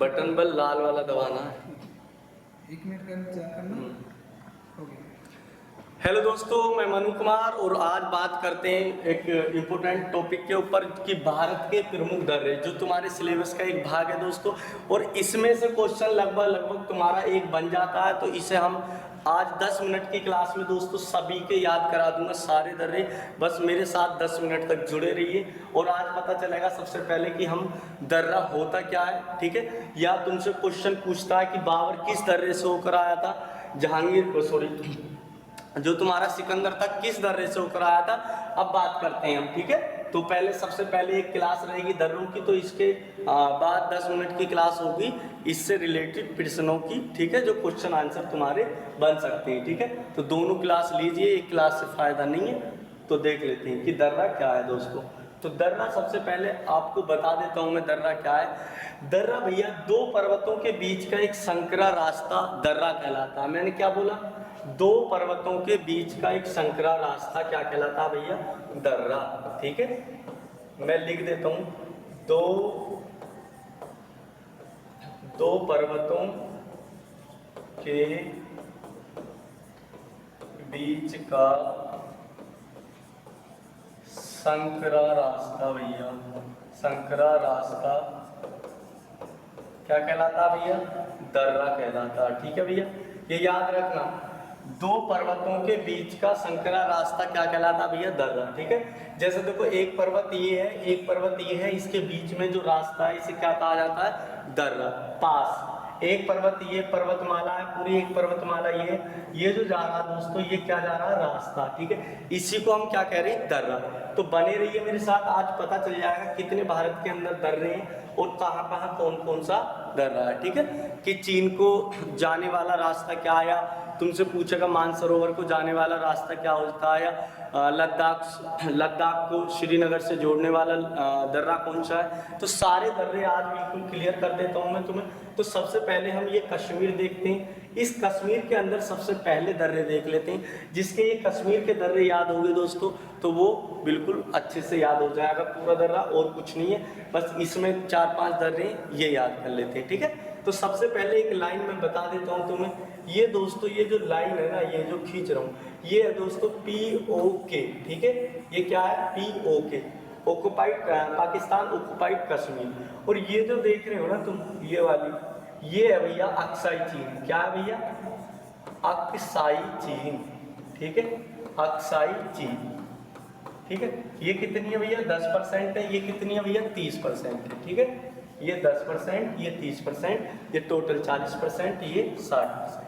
Button पर लाल वाला दबाना है। 1 मिनट करना। ओके। हेलो दोस्तों, मैं मनु कुमार और आज बात करते हैं एक इम्पोर्टेंट टॉपिक के ऊपर कि भारत के प्रमुख दर्रे, जो तुम्हारे सिलेबस का एक भाग है दोस्तों। और इसमें से क्वेश्चन लगभग तुम्हारा एक बन जाता है, तो इसे हम आज 10 मिनट की क्लास में दोस्तों सभी के याद करा दूंगा, सारे दर्रे। बस मेरे साथ 10 मिनट तक जुड़े रहिए और आज पता चलेगा सबसे पहले कि हम दर्रा होता क्या है, ठीक है। या तुमसे क्वेश्चन पूछता है कि बाबर किस दर्रे से होकर आया था, जहांगीर को सॉरी जो तुम्हारा सिकंदर था किस दर्रे से होकर आया था। अब बात करते हैं हम, ठीक है। तो पहले सबसे पहले एक क्लास रहेगी दर्रों की, तो इसके बाद 10 मिनट की क्लास होगी इससे रिलेटेड प्रश्नों की, ठीक है, जो क्वेश्चन आंसर तुम्हारे बन सकते हैं, ठीक है। तो दोनों क्लास लीजिए, एक क्लास से फायदा नहीं है। तो देख लेते हैं कि दर्रा क्या है दोस्तों। तो दर्रा सबसे पहले आपको बता देता हूं मैं, दर्रा क्या है। दर्रा भैया दो पर्वतों के बीच का एक संकरा रास्ता दर्रा कहलाता है। मैंने क्या बोला, दो पर्वतों के बीच का एक संकरा रास्ता क्या कहलाता है भैया, दर्रा, ठीक है। मैं लिख देता हूं, दो पर्वतों के बीच का संकरा रास्ता भैया, संकरा रास्ता क्या कहलाता भैया, दर्रा कहलाता, ठीक है भैया। ये याद रखना, दो पर्वतों के बीच का संकरा रास्ता क्या कहलाता भैया, दर्रा, ठीक है। जैसे देखो एक पर्वत ये है, एक पर्वत ये है, इसके बीच में जो रास्ता है इसे क्या कहा जाता है, दर्रा, पास। एक पर्वत ये पर्वतमाला है, पूरी एक पर्वतमाला ये जो जा रहा है दोस्तों, ये क्या जा रहा है, रास्ता, ठीक है। इसी को हम क्या कह रहे हैं, दर्रा। तो बने रहिए मेरे साथ, आज पता चल जाएगा कितने भारत के अंदर दर्रे हैं और कहाँ कहाँ कौन कौन सा दर्रा है, ठीक है। कि चीन को जाने वाला रास्ता क्या आया, तुमसे पूछेगा मानसरोवर को जाने वाला रास्ता क्या होता है, या लद्दाख को श्रीनगर से जोड़ने वाला दर्रा कौन सा है। तो सारे दर्रे आज बिल्कुल क्लियर कर देता हूँ मैं तुम्हें। तो सबसे पहले हम ये कश्मीर देखते हैं। इस कश्मीर के अंदर सबसे पहले दर्रे देख लेते हैं। जिसके ये कश्मीर के दर्रे याद होंगे दोस्तों, तो वो बिल्कुल अच्छे से याद हो जाएगा पूरा दर्रा, और कुछ नहीं है, बस इसमें 4-5 दर्रे ये याद कर लेते हैं, ठीक है। तो सबसे पहले एक लाइन में बता देता हूँ तुम्हें, ये दोस्तों ये जो लाइन है ना, ये जो खींच रहा हूँ, ये है दोस्तों POK, ठीक है। ये क्या है, POK, occupied Pakistan occupied Kashmir. और ये जो देख रहे हो ना तुम, ये वाली, ये है भैया अक्साई चीन। क्या है भैया, अक्साई चीन, ठीक है, अक्साई चीन, ठीक है। ये कितनी है भैया, 10% है। ये कितनी है भैया, 30% है, ठीक है। ये 10%, ये 30%, ये टोटल 40%, ये 60%।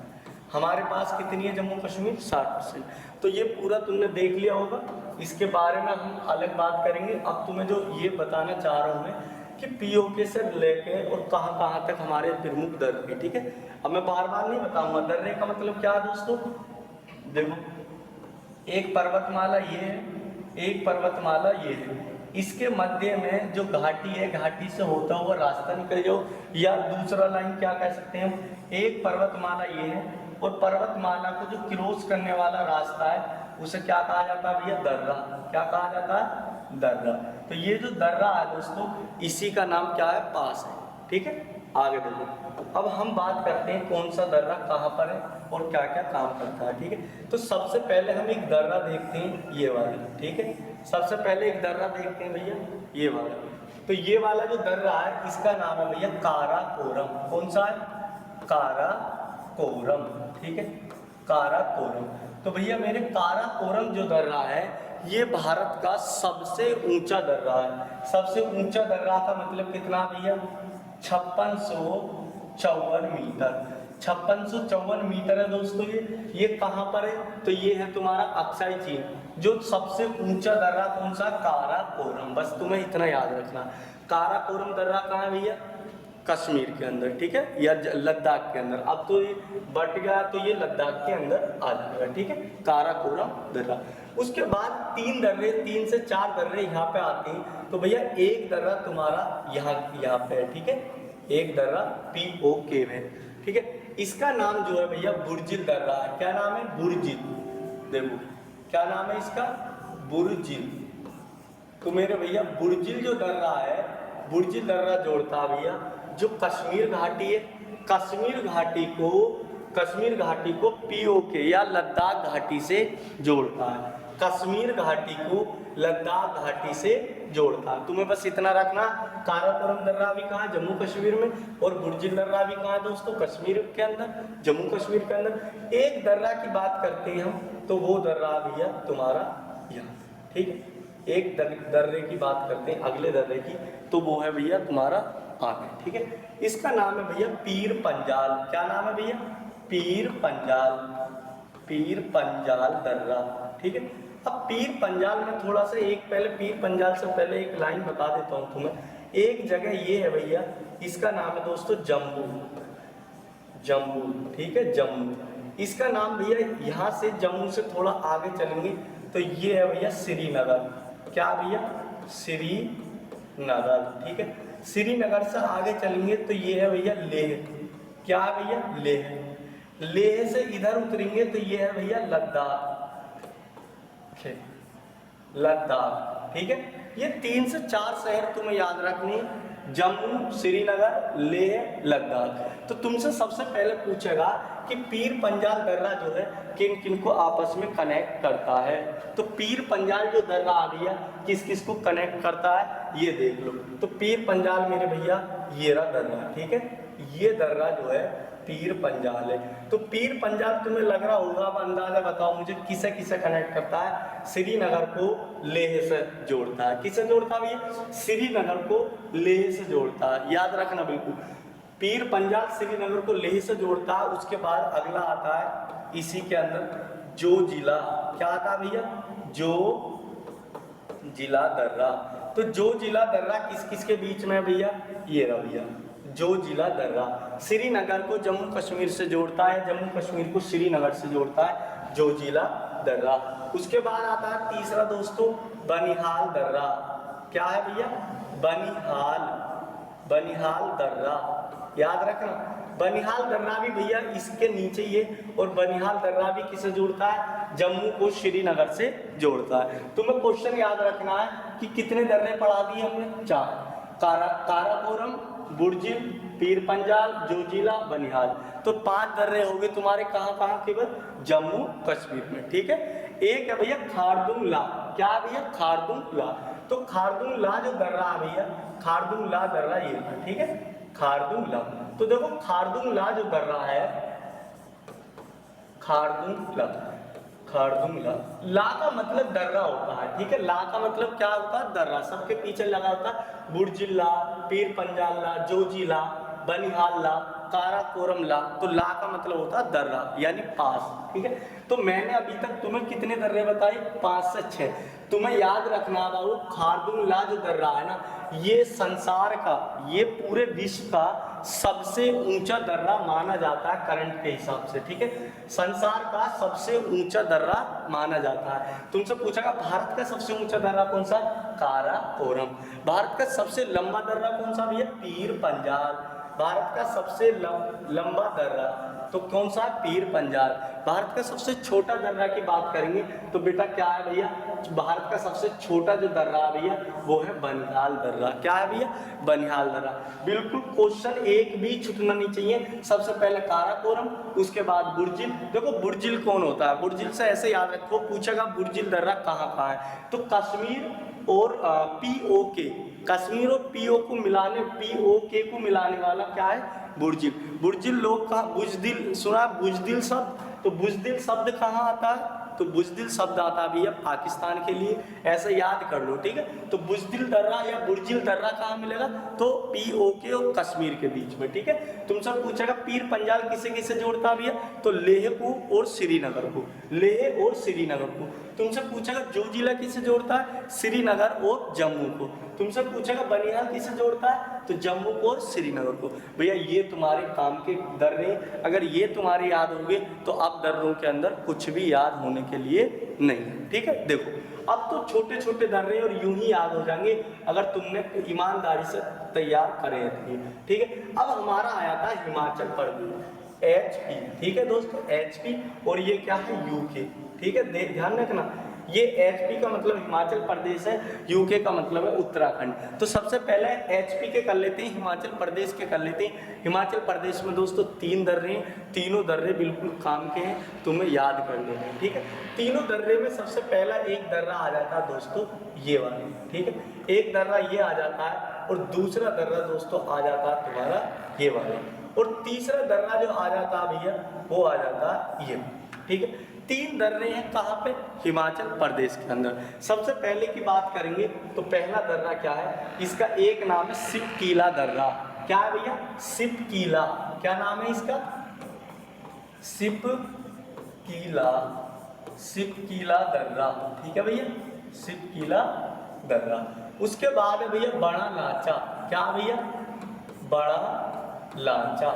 हमारे पास कितनी है जम्मू कश्मीर, 60%। तो ये पूरा तुमने देख लिया होगा, इसके बारे में हम अलग बात करेंगे। अब तुम्हें जो ये बताना चाह रहा हूँ मैं कि POK से लेके और कहाँ कहाँ तक हमारे प्रमुख दर्रे, ठीक है। अब मैं बार बार नहीं बताऊंगा, दर्रे का मतलब क्या है दोस्तों। देखो एक पर्वतमाला ये है, एक पर्वतमाला ये है, इसके मध्य में जो घाटी है, घाटी से होता हुआ रास्ता निकल जाओ, या दूसरा लाइन क्या कह सकते हैं हम, एक पर्वतमाला ये है और पर्वतमाला को जो क्रॉस करने वाला रास्ता है उसे क्या कहा जाता है भैया, दर्रा। क्या कहा जाता है, दर्रा। तो ये जो दर्रा है दोस्तों, इसी का नाम क्या है, पास है, ठीक है। आगे देखो, अब हम बात करते हैं कौन सा दर्रा कहाँ पर है और क्या क्या काम करता है, ठीक है। तो सबसे पहले हम एक दर्रा देखते हैं, ये वाला, ठीक है। सबसे पहले एक दर्रा देखते हैं भैया, ये वाला। तो ये वाला जो दर्रा है इसका नाम है भैया काराकोरम। कौन सा है, काराकोरम, ठीक है, काराकोरम। तो भैया मेरे काराकोरम जो दर्रा है ये भारत का सबसे ऊंचा दर्रा है। सबसे ऊंचा दर्रा का मतलब कितना भैया, 5654 मीटर। 5654 मीटर है दोस्तों। ये कहाँ पर है, तो ये है तुम्हारा अक्साई चीन। जो सबसे ऊंचा दर्रा कौन सा, काराकोरम। बस तुम्हें इतना याद रखना, काराकोरम दर्रा कहाँ है भैया, कश्मीर के अंदर, ठीक है, या लद्दाख के अंदर। अब तो ये बट गया, तो ये लद्दाख के अंदर आ जाएगा, ठीक है, काराकोरम दर्रा। उसके बाद 3 से 4 दर्रे यहाँ पे आते हैं। तो भैया एक दर्रा तुम्हारा यहाँ पे है, ठीक है, एक दर्रा POK में, ठीक है। इसका नाम जो है भैया बुर्जिल दर्रा है। क्या नाम है, बुर्जिल। देखो क्या नाम है इसका, बुर्जिल। तो मेरे भैया बुर्जिल जो दर्रा है, बुर्जिल दर्रा जोड़ता है भैया जो कश्मीर घाटी है, कश्मीर घाटी को पीओके या लद्दाख घाटी से जोड़ता है। कश्मीर घाटी को लद्दाख घाटी से जोड़ता है। तुम्हें बस इतना रखना, काराकोरम दर्रा भी कहाँ, जम्मू कश्मीर में, और बुर्जिल दर्रा भी कहाँ दोस्तों, कश्मीर के अंदर, जम्मू कश्मीर के अंदर। एक दर्रा की बात करते हैं हम, तो वो दर्रा भैया तुम्हारा यहाँ, ठीक है। एक दर्रे की बात करते हैं, अगले दर्रे की, तो वो है भैया तुम्हारा आगे, ठीक है। इसका नाम है भैया पीर पंजाल। क्या नाम है भैया? पीर पंजाल दर्रा, ठीक है। अब पीर पंजाल में थोड़ा सा पहले पीर पंजाल से पहले एक लाइन बता देता हूँ तुम्हें। एक जगह ये है भैया, इसका नाम है दोस्तों जम्मू, ठीक है, जम्मू। इसका नाम भैया यहाँ से जम्मू से थोड़ा आगे चलेंगे तो ये है भैया श्रीनगर। क्या भैया? श्रीनगर, ठीक है। श्रीनगर से आगे चलेंगे तो ये है भैया लेह। क्या भैया? लेह से इधर उतरेंगे तो ये है भैया लद्दाख, ठीक है। ये 3 से 4 शहर तुम्हें याद रखनी, जम्मू, श्रीनगर, लेह, लद्दाख। तो तुमसे सबसे पहले पूछेगा कि पीर पंजाल दर्रा जो है किन किन को आपस में कनेक्ट करता है। तो पीर पंजाल जो दर्रा आ गया किस किस को कनेक्ट करता है ये देख लो। तो पीर पंजाल मेरे भैया ये रहा दर्रा, ठीक है। ये दर्रा जो है पीर पंजाल है। तो पीर पंजाल तुम्हें लग रहा होगा, अब अंदाजा बताओ मुझे किसे किसे कनेक्ट करता है। श्रीनगर को लेह से जोड़ता है। किसे जोड़ता है भैया? श्रीनगर को लेह से जोड़ता है, याद रखना बिल्कुल। पीर पंजाल श्रीनगर को लेह से जोड़ता है। उसके बाद अगला आता है इसी के अंदर जो जिला। क्या आता है भैया? जो जिला दर्रा। तो जो जिला दर्रा किस किस के बीच में है भैया? ये रहा भैया जो जिला दर्रा। श्रीनगर को जम्मू कश्मीर से जोड़ता है, जम्मू कश्मीर को श्रीनगर से जोड़ता है, जो जिला दर्रा। उसके बाद आता है तीसरा दोस्तों बनिहाल दर्रा। क्या है भैया? बनिहाल दर्रा, याद रखना। बनिहाल दर्रा भी भैया इसके नीचे ही है, और बनिहाल दर्रा भी किसे जोड़ता है? जम्मू को श्रीनगर से जोड़ता है। तुम्हें क्वेश्चन याद रखना है कि कितने दर्रे पढ़ा दिए हमने? 4। काराकोरम, बुर्जिल, पीर पंजाल, जोजिला, बनिहाल। तो 5 दर्रे हो गए तुम्हारे, कहाँ केवल? जम्मू कश्मीर में, ठीक है। एक है भैया खारदुंग ला। क्या भैया? खारदुंग ला। तो खारदुंग ला जो दर्रा है भैया, खारदुंग ला दर्रा ये, ठीक है, खारदुंग ला। तो देखो खारदुंग ला जो दर्रा है, खारदुंग ला, ला का मतलब दर्रा होता है, ठीक है। ला का मतलब क्या होता है? दर्रा। सबके पीछे लगा होता है बुर्जिल ला, पीर पंजाल ला, जोजिला, बनिहाल ला, काराकोरम ला। तो ला का मतलब होता है दर्रा, यानी पास, ठीक है। तो मैंने अभी तक तुम्हें कितने दर्रे बताए? 5 से 6। तुम्हें याद रखना बाबू, खारदुंग ला जो दर्रा है ना, ये संसार का, ये पूरे विश्व का सबसे ऊंचा दर्रा माना जाता है करंट के हिसाब से, ठीक है। संसार का सबसे ऊंचा दर्रा माना जाता है। तुमसे पूछेगा भारत का सबसे ऊंचा दर्रा कौन सा? काराकोरम। भारत का सबसे लंबा दर्रा कौन सा भैया? पीर पंजाल। भारत का सबसे लंबा दर्रा तो कौन सा? पीर पंजाल। भारत का सबसे छोटा दर्रा की बात करेंगे तो बेटा क्या है भैया? भारत का सबसे छोटा जो दर्रा है भैया वो है बनिहाल दर्रा। क्या है भैया? बनिहाल दर्रा। बिल्कुल क्वेश्चन एक भी छूटना नहीं चाहिए। सबसे पहले काराकोरम, उसके बाद बुर्जिल। देखो बुर्जिल कौन होता है? बुर्जिल से ऐसे याद रखो, पूछेगा बुर्जिल दर्रा कहाँ है, तो कश्मीर और पीओके, कश्मीर और पीओके को मिलाने वाला क्या है? बुर्जिल। बुर्जिल लोग का बुजदिल सुना? बुजदिल शब्द, तो बुजदिल शब्द कहाँ आता है? तो बुजदिल शब्द आता है भैया पाकिस्तान के लिए, ऐसे याद कर लो, ठीक है। तो बुजदिल दर्रा या बुर्जिल दर्रा कहाँ मिलेगा? तो पीओके और कश्मीर के बीच में, ठीक है। तुमसे पूछेगा पीर पंजाल किसे किसे जोड़ता है भैया? तो लेह को और श्रीनगर को, लेह और श्रीनगर को। तुमसे पूछेगा जोजिला किसे जोड़ता है? श्रीनगर और जम्मू को। तुमसे पूछेगा बनिहाल किसे जोड़ता है? तो जम्मू को और श्रीनगर को। भैया ये तुम्हारे काम के दर्रे, अगर ये तुम्हारे याद होंगे तो अब दर्रों के अंदर कुछ भी याद होने के लिए नहीं, ठीक है। देखो अब तो छोटे छोटे दर्रे और यूं ही याद हो जाएंगे अगर तुमने ईमानदारी से तैयार करे थे, ठीक है। अब हमारा आया था हिमाचल प्रदेश, HP, ठीक है दोस्तों, HP, और ये क्या है? UK, ठीक है। ध्यान रखना ये HP का मतलब हिमाचल प्रदेश है, UK का मतलब है उत्तराखंड। तो सबसे पहले HP के कर लेते हैं, हिमाचल प्रदेश के कर लेते हैं। हिमाचल प्रदेश में दोस्तों 3 दर्रे हैं, तीनों दर्रे बिल्कुल काम के हैं, तुम्हें याद कर लेना है, ठीक है। तीनों दर्रे में सबसे पहला एक दर्रा आ जाता है दोस्तों ये वाला, ठीक है, एक दर्रा ये आ जाता है और दूसरा दर्रा दोस्तों आ जाता है तुम्हारा ये वाला, और तीसरा दर्रा जो आ जाता है भैया वो आ जाता है ये, ठीक है। 3 दर्रे हैं कहाँ पे? हिमाचल प्रदेश के अंदर। सबसे पहले की बात करेंगे तो पहला दर्रा क्या है, इसका एक नाम है सिपकीला दर्रा। क्या है भैया? सिपकीला। क्या नाम है इसका? सिपकीला, सिपकीला दर्रा, ठीक है भैया, सिपकीला दर्रा। उसके बाद है भैया बड़ा लाचा। क्या भैया? बड़ा लाचा,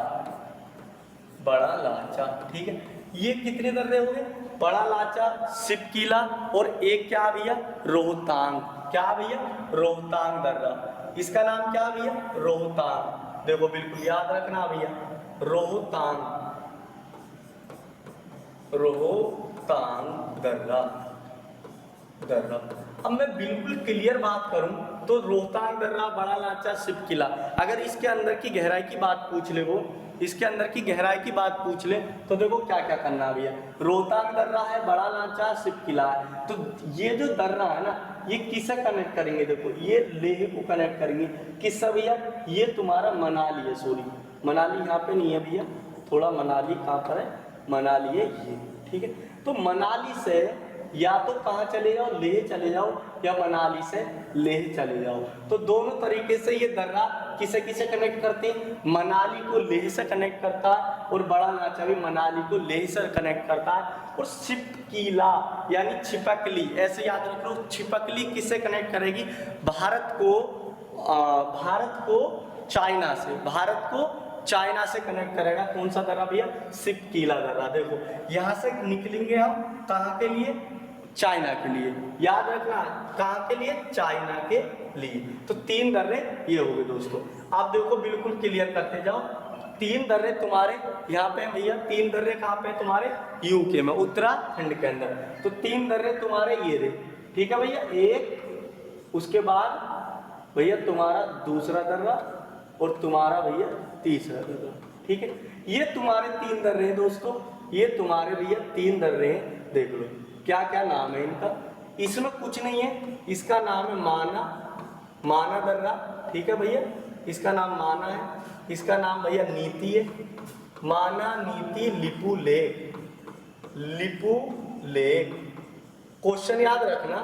बड़ा लाचा, ठीक है। ये कितने दर्रे हो गए? बड़ा लाचा, सिपकीला और एक क्या भैया? रोहतांग। क्या भैया? रोहतांग दर्रा। इसका नाम क्या भैया? रोहतांग। देखो बिल्कुल याद रखना भैया, रोहतांग, रोहतांग दर्रा, दर्रा। अब मैं बिल्कुल क्लियर बात करूं तो रोहतांग दर्रा, बड़ा लाचा, सिपकीला, अगर इसके अंदर की गहराई की बात पूछ ले, वो इसके अंदर की गहराई की बात पूछ ले तो देखो क्या क्या करना भैया। रोहतांग दर्रा है, बड़ा लाचा, सिपकीला है, तो ये जो दर्रा है ना ये किसे कनेक्ट करेंगे? देखो ये लेह को कनेक्ट करेंगे। किससे भैया? ये तुम्हारा मनाली है, सॉरी मनाली यहाँ पे नहीं है भैया, थोड़ा मनाली कहाँ पर है? मनाली है ये, ठीक है। तो मनाली से या तो कहाँ चले जाओ? लेह चले जाओ, या मनाली से लेह चले जाओ। तो दोनों तरीके से ये दर्रा किसे किसे कनेक्ट करते हैं? मनाली को लेह से कनेक्ट करता है और बड़ा लाचा भी मनाली को लेह से कनेक्ट करता है। और सिपकीला यानी छिपकली, ऐसे याद रख लो, छिपकली किससे कनेक्ट करेगी? भारत को चाइना से, भारत को चाइना से कनेक्ट करेगा। कौन सा दर्रा भैया? सिपकीला दर्रा। देखो यहाँ से निकलेंगे हम कहाँ के लिए? चाइना के लिए। याद रखना कहाँ के लिए? चाइना के लिए। तो 3 दर्रे ये हो गए दोस्तों। आप देखो बिल्कुल क्लियर करते जाओ। 3 दर्रे तुम्हारे यहाँ पे भैया, 3 दर्रे कहाँ पे? तुम्हारे यूके में, उत्तराखंड के अंदर। तो 3 दर्रे तुम्हारे ये रहे, ठीक है भैया। एक, उसके बाद भैया तुम्हारा दूसरा दर्रा और तुम्हारा भैया तीसरा दर्रा, ठीक है। ये तुम्हारे 3 दर्रे हैं दोस्तों, ये तुम्हारे भैया 3 दर्रे हैं। देख लो क्या क्या नाम है इनका। इसमें कुछ नहीं है, इसका नाम है माना, माना दर्रा, ठीक है भैया, इसका नाम माना है। इसका नाम भैया नीति है, माना, नीति, Lipu lake, Lipu lake. Question याद रखना,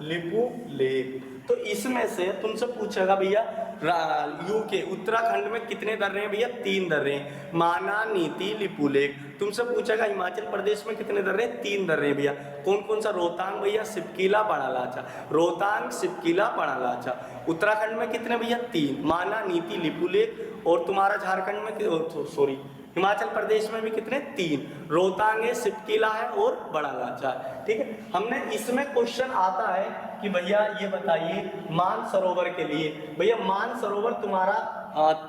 लिपू लेक। तो इसमें से तुमसे पूछेगा भैया यूके उत्तराखंड में कितने दर्रे हैं भैया? 3 दर्रे हैं, माना, नीति, लिपू लेक। तुमसे पूछेगा हिमाचल प्रदेश में कितने दर्रे हैं? 3 दर्रे हैं भैया। कौन कौन सा? रोहतांग भैया, सिपकीला, बड़ा लाचा। रोहतांग, सिपकीला, बड़ा लाचा। उत्तराखंड में कितने भैया? 3, माना, नीति, लिपू लेक। और तुम्हारा झारखंड में, सॉरी हिमाचल प्रदेश में भी कितने? 3, रोहतांग है, सिपकीला है और बड़ा लाचा है, ठीक है। हमने इसमें क्वेश्चन आता है कि भैया ये बताइए मानसरोवर के लिए, भैया मानसरोवर तुम्हारा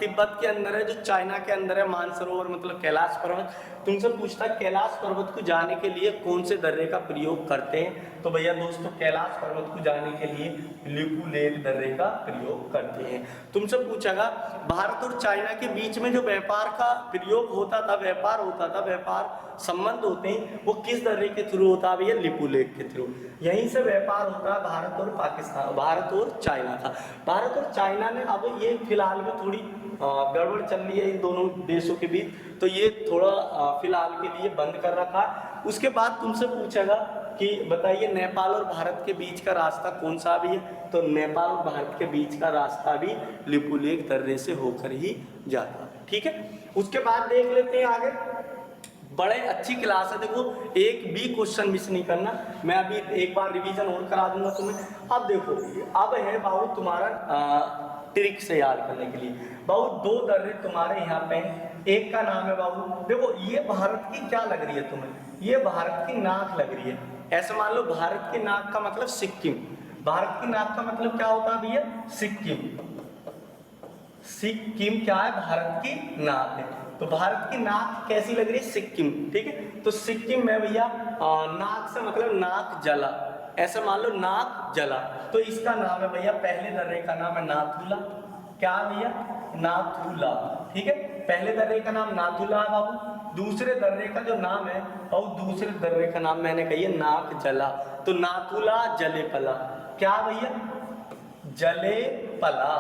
तिब्बत के अंदर है, जो चाइना के अंदर है। मानसरोवर मतलब कैलाश पर्वत। तुमसे पूछता है कैलाश पर्वत को जाने के लिए कौन से दर्रे का प्रयोग करते हैं? तो भैया दोस्तों कैलाश पर्वत को जाने के लिए लिपू लेक दर्रे का प्रयोग करते हैं। तुमसे पूछेगा भारत और चाइना के बीच में जो व्यापार का प्रयोग होता था, व्यापार होता था, व्यापार संबंध होते हैं, वो किस दर्रे के थ्रू होता है भैया? लिपू लेक के थ्रू। यहीं से व्यापार होता है भारत और पाकिस्तान, भारत और चाइना का। भारत और चाइना ने अब ये फिलहाल में थोड़ी गड़बड़ चल रही है इन दोनों देशों के बीच, तो ये थोड़ा फिलहाल के लिए बंद कर रखा। उसके बाद तुमसे पूछेगा कि बताइए नेपाल और भारत के बीच का रास्ता कौन सा भी है? तो नेपाल और भारत के बीच का रास्ता भी लिपू लेक दर्रे से होकर ही जाता है, ठीक है। उसके बाद देख लेते हैं आगे। बड़े अच्छी क्लास है, देखो एक भी क्वेश्चन मिस नहीं करना। मैं अभी एक बार रिवीजन और करा दूंगा तुम्हें। अब देखो अब है बाबू तुम्हारा ट्रिक से याद करने के लिए। बाबू 2 दर्रे तुम्हारे यहाँ पे हैं। एक का नाम है बाबू, देखो ये भारत की क्या लग रही है तुम्हें? ये भारत की नाक लग रही है। ऐसे मान लो भारत की नाक का मतलब सिक्किम। भारत की नाक का मतलब क्या होता है भैया? सिक्किम। सिक्किम क्या है? भारत की नाक है। तो भारत की नाक कैसी लग रही है? सिक्किम, ठीक है। तो सिक्किम में भैया नाक से मतलब नाक जला, ऐसे मान लो नाक जला, तो इसका नाम है भैया, पहले दर्रे का नाम है नाथुला। क्या भैया? नाथुला। ठीक है, पहले दर्रे का नाम नाथुला है बाबू। दूसरे दर्रे का जो नाम है और दूसरे दर्रे का नाम मैंने कही है नाक जला, तो नाथुला जलेपला। क्या भैया? जलेपला।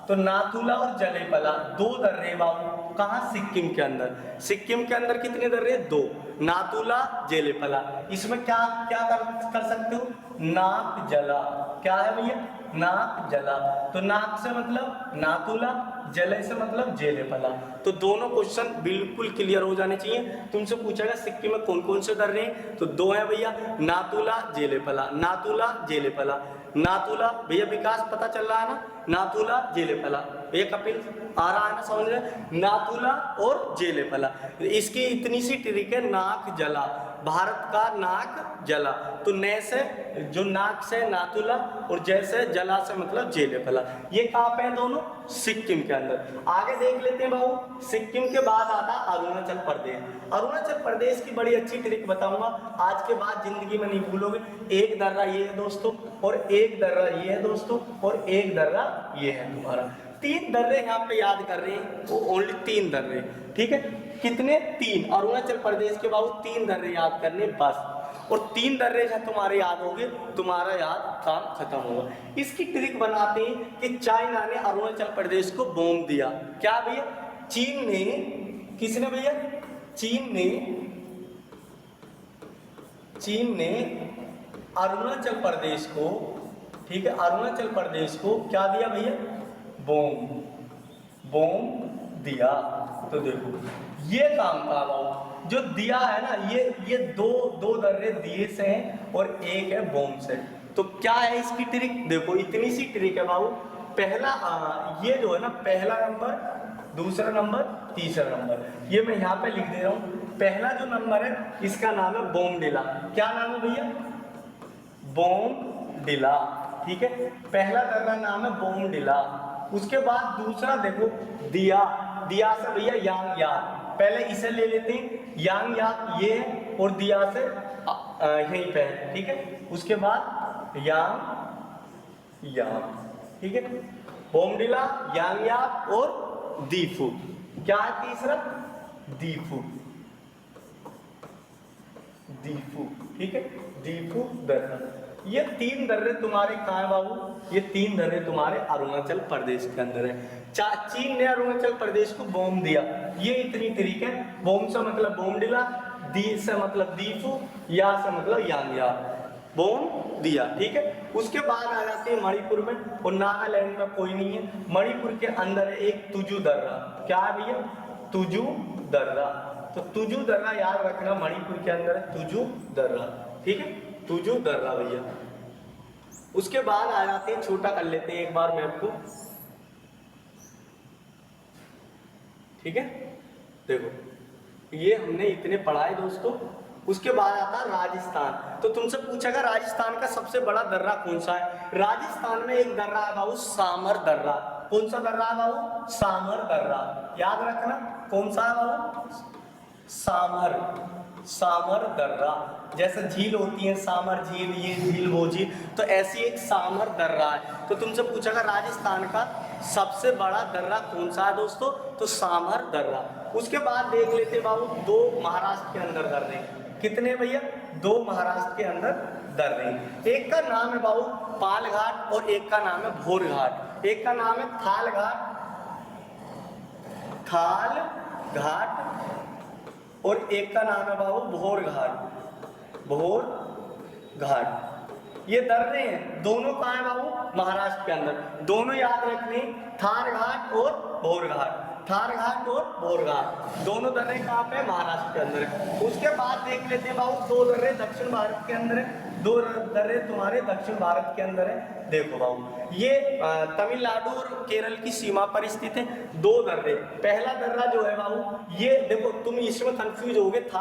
तो नाथुला और जलेपला दो दर्रे बाबू, कहाँ? सिक्किम के अंदर। सिक्किम के अंदर कितने दर्रे? दो, नाथुला जलेपला। इसमें क्या क्या कर सकते हो? नाक जला। क्या है भैया? नाक जला। तो नाक से मतलब नाथुला, जले से मतलब जेलेपला। तो दोनों क्वेश्चन बिल्कुल क्लियर हो जाने चाहिए। तुमसे पूछेगा सिक्किम में कौन कौन से दर्रे हैं, तो दो है भैया, नाथुला जेलेपला, नाथुला जेलेपला। नाथुला भैया विकास पता चल रहा है ना, नाथुला जेलेपला। भैया कपिल आ रहा है ना समझ रहे? नाथुला और जेलेपला। इसकी इतनी सी ट्रिक है, नाक जला, भारत का नाक जला। तो नै से जो नाक से नाथुला और जैसे जला से मतलब जेलेपला। ये कहाँ पे है दोनों? सिक्किम के अंदर। आगे देख लेते हैं बाबू, सिक्किम के बाद आता अरुणाचल प्रदेश। अरुणाचल प्रदेश की बड़ी अच्छी ट्रिक बताऊंगा, आज के बाद जिंदगी में नहीं भूलोगे। एक दर्रा ये है दोस्तों, और एक दर्रा ये है दोस्तों, और एक दर्रा ये है तुम्हारा। तीन दर्रे यहाँ पे याद कर रहे हैं, वो ओनली तीन दर्रे। ठीक है, कितने? तीन। अरुणाचल प्रदेश के बाबू तीन दर्रे याद करने बस, और तीन दर्रे जब तुम्हारे याद होंगे, तुम्हारा याद काम खत्म होगा। इसकी ट्रिक बनाते हैं कि चाइना ने अरुणाचल प्रदेश को बॉम्ब दिया। क्या भैया? चीन ने, किसने भैया? चीन ने अरुणाचल प्रदेश को, ठीक है, अरुणाचल प्रदेश को क्या दिया भैया? बॉम्ब दिया। तो देखो ये काम का बाबू जो दिया है ना, ये दो दर्रे दिए से हैं और एक है बॉम्ब से। तो क्या है इसकी ट्रिक? देखो इतनी सी ट्रिक है बाबू। पहला ये जो है ना, पहला नंबर, दूसरा नंबर, तीसरा नंबर, ये मैं यहाँ पे लिख दे रहा हूँ। पहला जो नंबर है इसका नाम है बोमडिला। क्या नाम है भैया? बोमडिला। ठीक है, पहला दर्रा नाम है बोमडिला। उसके बाद दूसरा देखो दिया, दिया से भैया यांगयाक। पहले इसे ले लेते हैं, यांगयाक ये है, और दिया से यहीं पे है। ठीक है, उसके बाद यांगयाक। ठीक है, बोमडिला, यांगयाक और दीफू। क्या है तीसरा? दीफू। ठीक है, दीफू दर्रा। ये तीन दर्रे तुम्हारे कहाँ है बाबू? ये तीन दर्रे तुम्हारे अरुणाचल प्रदेश के अंदर है। चीन ने अरुणाचल प्रदेश को बॉम्ब दिया, ये इतनी ट्रिक है। बॉम्ब से मतलब बोमडिला, दी से मतलब दीफू, या से मतलब यांगयाक। बॉम्ब दिया। ठीक है, उसके बाद आ जाते हैं मणिपुर में, और नागालैंड में कोई नहीं है। मणिपुर के अंदर है एक तुजू दर्रा। क्या है भैया? तुजू दर्रा। तो तुजू दर्रा याद रखना, मणिपुर के अंदर है तुजू दर्रा। ठीक है, तुजू दर्रा भैया। उसके बाद आ जाते हैं, छोटा कर लेते हैं एक बार मैप को। ठीक है, देखो ये हमने इतने पढ़ाए दोस्तों। उसके बाद आता है राजस्थान। तो तुमसे पूछेगा राजस्थान का सबसे बड़ा दर्रा कौन सा है? राजस्थान में एक दर्रा है बाबू, सामर दर्रा। कौन सा दर्रा है बाबू? सामर दर्रा। याद रखना कौन सा है बाबू? सामर दर्रा। जैसे झील होती है, सामर झील, ये झील, वो झील, तो ऐसी एक सामर दर्रा है। तो तुमसे पूछेगा राजस्थान का सबसे बड़ा दर्रा कौन सा है दोस्तों? तो सामर दर्रा। उसके बाद देख लेते बाबू, दो महाराष्ट्र के अंदर दर्रे। कितने भैया? दो महाराष्ट्र के अंदर दर्रे। एक का नाम है बाबू पाल घाट, और एक का नाम है भोर घाट। एक का नाम है थाल घाट, और एक का नाम है बाबू भोर घाट। ये दर्रे हैं, दोनों कहाँ है बाबू? महाराष्ट्र के अंदर। दोनों याद रखने, थार घाट और भोर घाट। थार घाट और भोर घाट दोनों दर्रे कहाँ पे? महाराष्ट्र के अंदर है। उसके बाद देख लेते हैं बाबू, दो दर्रे दक्षिण भारत के अंदर है, दो दर्रे तुम्हारे दक्षिण भारत के अंदर है। देखो बाबू, ये तमिलनाडु और केरल की सीमा पर स्थित है। दो दर्रे, पहला दर्रा जो है बाबू, ये देखो तुम इसमें कंफ्यूज होगे, थाल